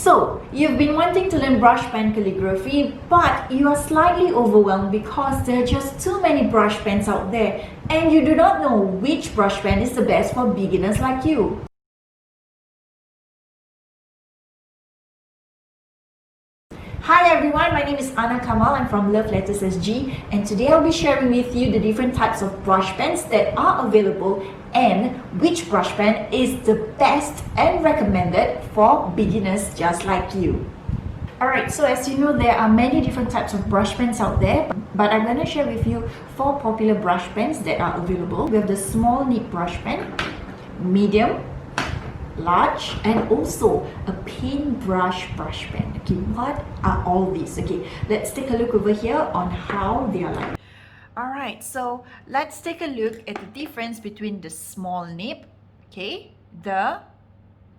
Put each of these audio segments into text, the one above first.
So, you've been wanting to learn brush pen calligraphy, but you are slightly overwhelmed because there are just too many brush pens out there and you do not know which brush pen is the best for beginners like you. Hi everyone, my name is Anna Kamal. I'm from Love Letters SG, and today I'll be sharing with you the different types of brush pens that are available and which brush pen is the best and recommended for beginners just like you. Alright, so as you know, there are many different types of brush pens out there, but I'm going to share with you 4 popular brush pens that are available. We have the small nib brush pen, medium, large, and also a paintbrush brush pen. Okay, what are all these? Okay, let's take a look over here on how they are like. Alright, so let's take a look at the difference between the small nib, okay, the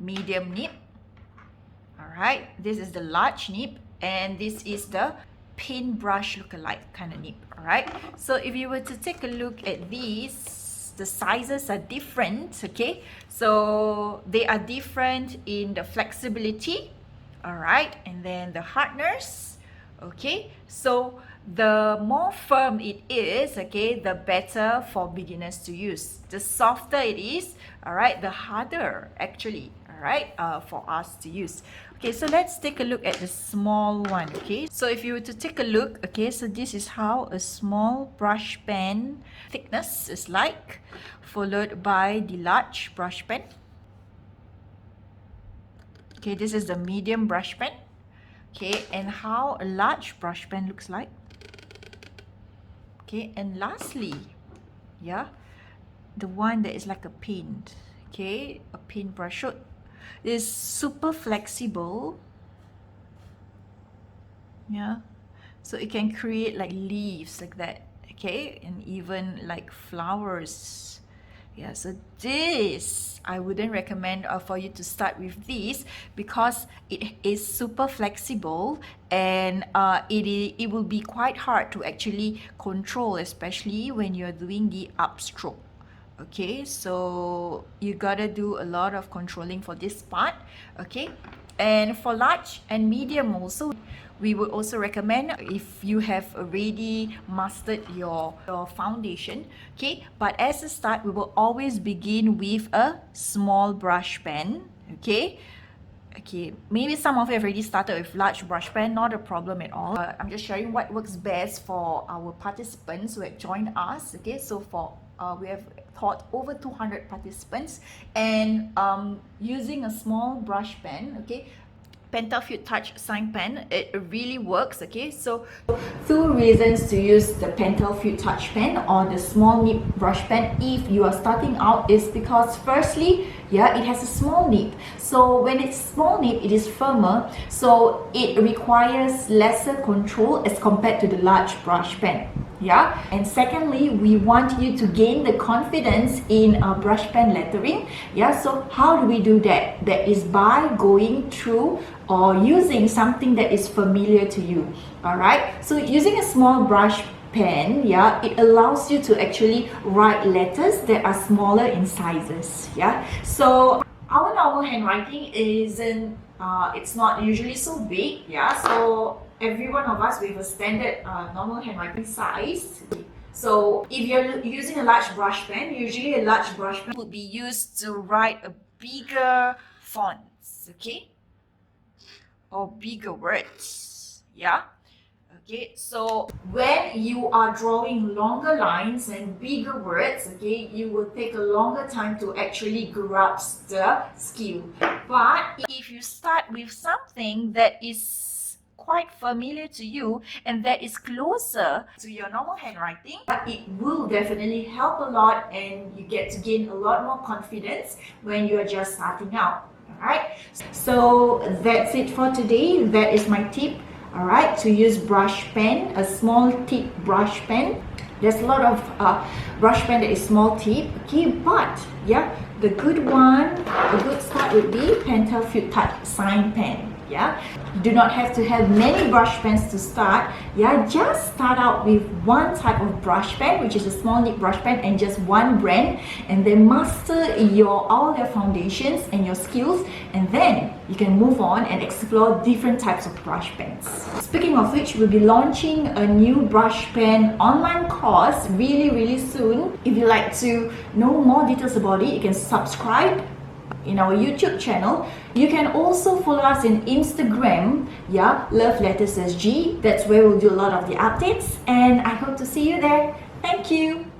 medium nib. Alright, this is the large nib, and this is the paintbrush lookalike kind of nib. Alright, so if you were to take a look at these, the sizes are different, okay, so they are different in the flexibility, all right, and then the hardness, okay, so the more firm it is, okay, the better for beginners to use. The softer it is, all right, the harder actually, all right, for us to use. Okay, so let's take a look at the small one. Okay, so if you were to take a look, okay, so this is how a small brush pen thickness is like, followed by the large brush pen. Okay, this is the medium brush pen. Okay, and how a large brush pen looks like. Okay, and lastly, yeah, the one that is like a paint. Okay, a paintbrush. So is super flexible, yeah, so it can create like leaves like that, okay, and even like flowers, yeah. So this I wouldn't recommend for you to start with this because it is super flexible, and it will be quite hard to actually control, especially when you're doing the upstroke. Okay, so you gotta do a lot of controlling for this part, okay. And for large and medium also, we would also recommend if you have already mastered your foundation, okay. But as a start, we will always begin with a small brush pen, okay. Okay, maybe some of you have already started with large brush pen, not a problem at all. I'm just sharing what works best for our participants who have joined us, okay. So for we have taught over 200 participants, and using a small brush pen, okay, Pentel Fute Touch Sign Pen, it really works, okay. So 2 reasons to use the Pentel Fute Touch Pen or the small nib brush pen if you are starting out is because firstly, yeah, it has a small nib, so when it's small nib, it is firmer, so it requires lesser control as compared to the large brush pen. Yeah, and secondly, we want you to gain the confidence in brush pen lettering. Yeah, so how do we do that? That is by going through or using something that is familiar to you. All right, so using a small brush pen, yeah, it allows you to actually write letters that are smaller in sizes. Yeah, so our normal handwriting isn't it's not usually so big, yeah, so every one of us, we have a standard normal handwriting size. So if you're using a large brush pen, usually a large brush pen would be used to write a bigger fonts, okay, or bigger words, yeah. Okay, so when you are drawing longer lines and bigger words, okay, you will take a longer time to actually grasp the skill. But if you start with something that is quite familiar to you and that is closer to your normal handwriting, it will definitely help a lot, and you get to gain a lot more confidence when you are just starting out. Alright, so that's it for today. That is my tip. Alright, to use brush pen, a small tip brush pen. There's a lot of brush pen that is small tip, okay, but yeah, the good one, a good start would be Pentel Fute Touch Sign Pen. Yeah, you do not have to have many brush pens to start. Yeah, just start out with one type of brush pen, which is a small nib brush pen, and just one brand, and then master all your foundations and your skills, and then you can move on and explore different types of brush pens. Speaking of which, we'll be launching a new brush pen online course really soon. If you'd like to know more details about it, you can subscribe in our YouTube channel. You can also follow us in Instagram, yeah, Love Letters SG. That's where we'll do a lot of the updates, and I hope to see you there. Thank you.